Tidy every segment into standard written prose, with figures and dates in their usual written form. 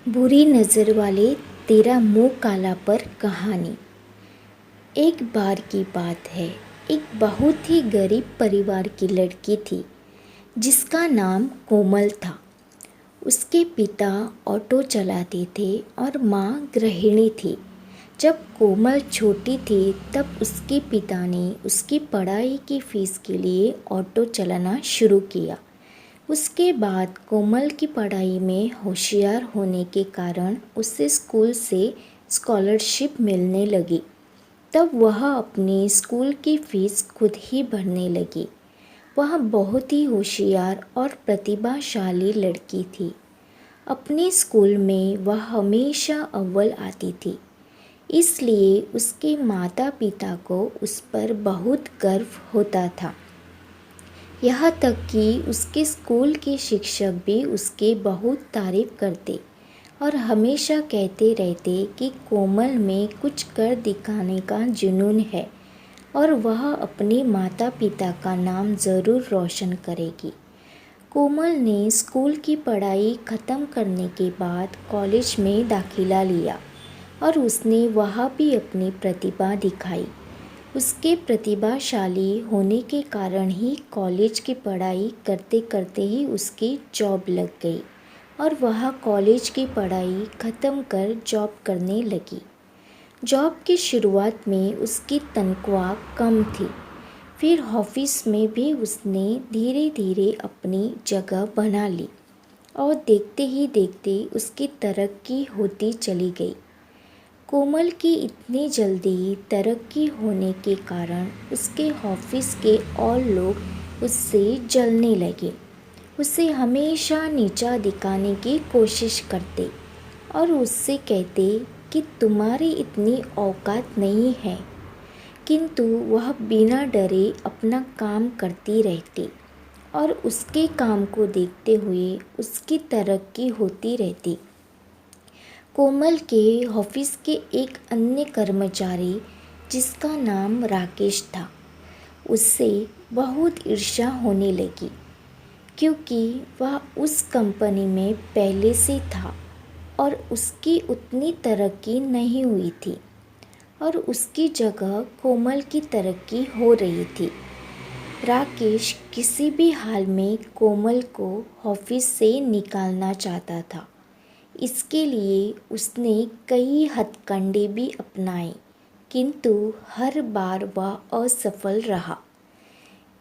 बुरी नज़र वाले तेरा मुंह काला पर कहानी। एक बार की बात है, एक बहुत ही गरीब परिवार की लड़की थी जिसका नाम कोमल था। उसके पिता ऑटो चलाते थे और माँ गृहिणी थी। जब कोमल छोटी थी तब उसके पिता ने उसकी पढ़ाई की फीस के लिए ऑटो चलाना शुरू किया। उसके बाद कोमल की पढ़ाई में होशियार होने के कारण उसे स्कूल से स्कॉलरशिप मिलने लगी। तब वह अपनी स्कूल की फ़ीस खुद ही भरने लगी। वह बहुत ही होशियार और प्रतिभाशाली लड़की थी। अपने स्कूल में वह हमेशा अव्वल आती थी, इसलिए उसके माता पिता को उस पर बहुत गर्व होता था। यहाँ तक कि उसके स्कूल के शिक्षक भी उसकी बहुत तारीफ करते और हमेशा कहते रहते कि कोमल में कुछ कर दिखाने का जुनून है और वह अपने माता पिता का नाम ज़रूर रोशन करेगी। कोमल ने स्कूल की पढ़ाई ख़त्म करने के बाद कॉलेज में दाखिला लिया और उसने वहाँ भी अपनी प्रतिभा दिखाई। उसके प्रतिभाशाली होने के कारण ही कॉलेज की पढ़ाई करते करते ही उसकी जॉब लग गई और वह कॉलेज की पढ़ाई ख़त्म कर जॉब करने लगी। जॉब की शुरुआत में उसकी तनख्वाह कम थी, फिर ऑफिस में भी उसने धीरे धीरे अपनी जगह बना ली और देखते ही देखते उसकी तरक्की होती चली गई। कोमल की इतनी जल्दी तरक्की होने के कारण उसके ऑफिस के और लोग उससे जलने लगे। उसे हमेशा नीचा दिखाने की कोशिश करते और उससे कहते कि तुम्हारी इतनी औकात नहीं है, किंतु वह बिना डरे अपना काम करती रहती और उसके काम को देखते हुए उसकी तरक्की होती रहती। कोमल के ऑफिस के एक अन्य कर्मचारी जिसका नाम राकेश था, उससे बहुत ईर्ष्या होने लगी क्योंकि वह उस कंपनी में पहले से था और उसकी उतनी तरक्की नहीं हुई थी और उसकी जगह कोमल की तरक्की हो रही थी। राकेश किसी भी हाल में कोमल को ऑफिस से निकालना चाहता था। इसके लिए उसने कई हथकंडे भी अपनाए, किंतु हर बार वह असफल रहा।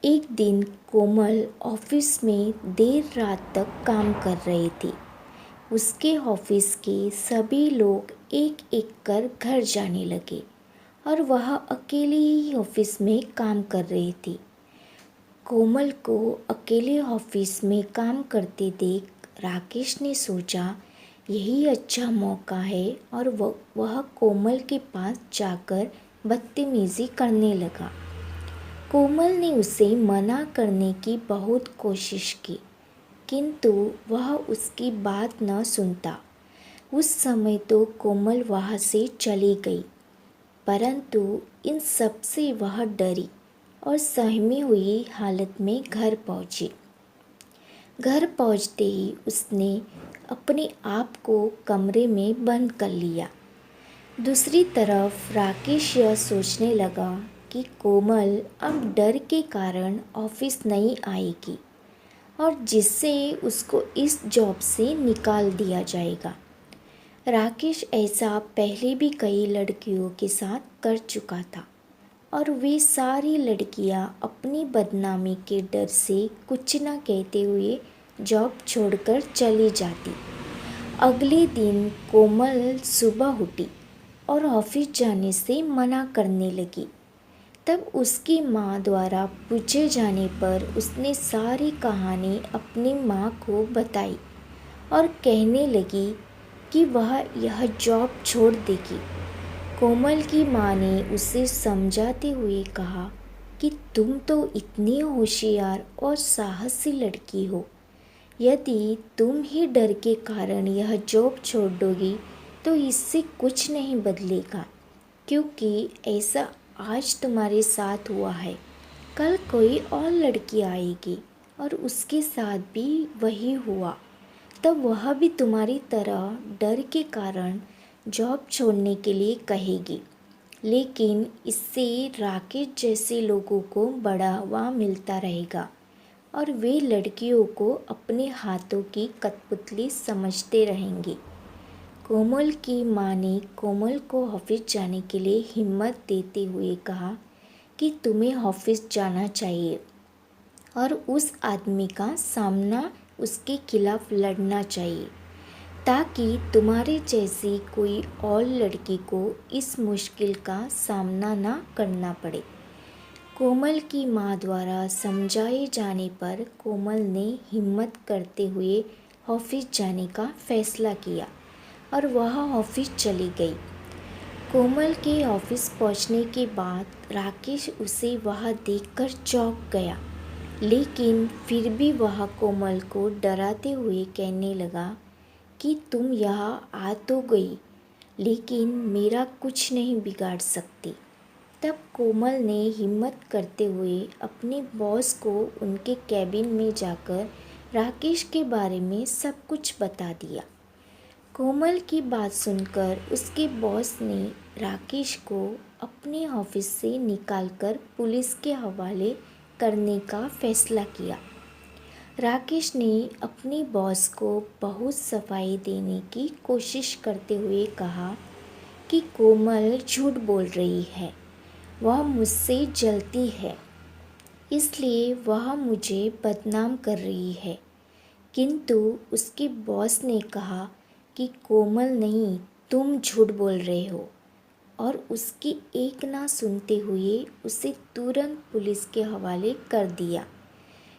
एक दिन कोमल ऑफिस में देर रात तक काम कर रही थी। उसके ऑफिस के सभी लोग एक एक कर घर जाने लगे और वह अकेले ही ऑफिस में काम कर रही थी। कोमल को अकेले ऑफिस में काम करते देख राकेश ने सोचा यही अच्छा मौका है और वह कोमल के पास जाकर बदतमीज़ी करने लगा। कोमल ने उसे मना करने की बहुत कोशिश की, किंतु वह उसकी बात न सुनता। उस समय तो कोमल वहाँ से चली गई, परंतु इन सब से वह डरी और सहमी हुई हालत में घर पहुँची। घर पहुँचते ही उसने अपने आप को कमरे में बंद कर लिया। दूसरी तरफ राकेश यह सोचने लगा कि कोमल अब डर के कारण ऑफिस नहीं आएगी और जिससे उसको इस जॉब से निकाल दिया जाएगा। राकेश ऐसा पहले भी कई लड़कियों के साथ कर चुका था और वे सारी लड़कियां अपनी बदनामी के डर से कुछ न कहते हुए जॉब छोड़कर चली जाती। अगले दिन कोमल सुबह उठी और ऑफिस जाने से मना करने लगी। तब उसकी माँ द्वारा पूछे जाने पर उसने सारी कहानी अपनी माँ को बताई और कहने लगी कि वह यह जॉब छोड़ देगी। कोमल की माँ ने उसे समझाते हुए कहा कि तुम तो इतनी होशियार और साहसी लड़की हो, यदि तुम ही डर के कारण यह जॉब छोड़ दोगी तो इससे कुछ नहीं बदलेगा, क्योंकि ऐसा आज तुम्हारे साथ हुआ है, कल कोई और लड़की आएगी और उसके साथ भी वही हुआ। तब वह भी तुम्हारी तरह डर के कारण जॉब छोड़ने के लिए कहेगी। लेकिन इससे राकेश जैसे लोगों को बढ़ावा मिलता रहेगा और वे लड़कियों को अपने हाथों की कठपुतली समझते रहेंगे। कोमल की माँ ने कोमल को ऑफिस जाने के लिए हिम्मत देते हुए कहा कि तुम्हें ऑफिस जाना चाहिए और उस आदमी का सामना उसके खिलाफ लड़ना चाहिए, ताकि तुम्हारे जैसी कोई और लड़की को इस मुश्किल का सामना ना करना पड़े। कोमल की माँ द्वारा समझाए जाने पर कोमल ने हिम्मत करते हुए ऑफिस जाने का फैसला किया और वह ऑफिस चली गई। कोमल के ऑफिस पहुंचने के बाद राकेश उसे वहाँ देखकर चौंक गया, लेकिन फिर भी वह कोमल को डराते हुए कहने लगा कि तुम यहाँ आ तो गई, लेकिन मेरा कुछ नहीं बिगाड़ सकती। तब कोमल ने हिम्मत करते हुए अपने बॉस को उनके कैबिन में जाकर राकेश के बारे में सब कुछ बता दिया। कोमल की बात सुनकर उसके बॉस ने राकेश को अपने ऑफिस से निकालकर पुलिस के हवाले करने का फैसला किया। राकेश ने अपने बॉस को बहुत सफाई देने की कोशिश करते हुए कहा कि कोमल झूठ बोल रही है, वह मुझसे जलती है, इसलिए वह मुझे बदनाम कर रही है। किंतु उसके बॉस ने कहा कि कोमल नहीं, तुम झूठ बोल रहे हो, और उसकी एक ना सुनते हुए उसे तुरंत पुलिस के हवाले कर दिया।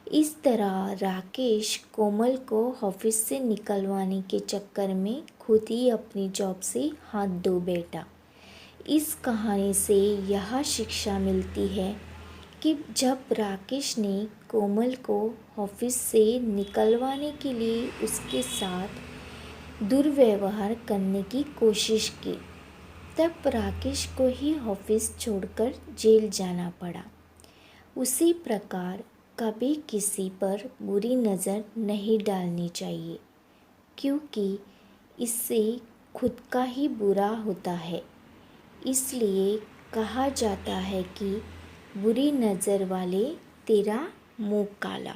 इस तरह राकेश कोमल को ऑफिस से निकलवाने के चक्कर में खुद ही अपनी जॉब से हाथ धो बैठा। इस कहानी से यह शिक्षा मिलती है कि जब राकेश ने कोमल को ऑफिस से निकलवाने के लिए उसके साथ दुर्व्यवहार करने की कोशिश की, तब राकेश को ही ऑफिस छोड़कर जेल जाना पड़ा। उसी प्रकार कभी किसी पर बुरी नज़र नहीं डालनी चाहिए, क्योंकि इससे खुद का ही बुरा होता है। इसलिए कहा जाता है कि बुरी नज़र वाले तेरा मुँह काला।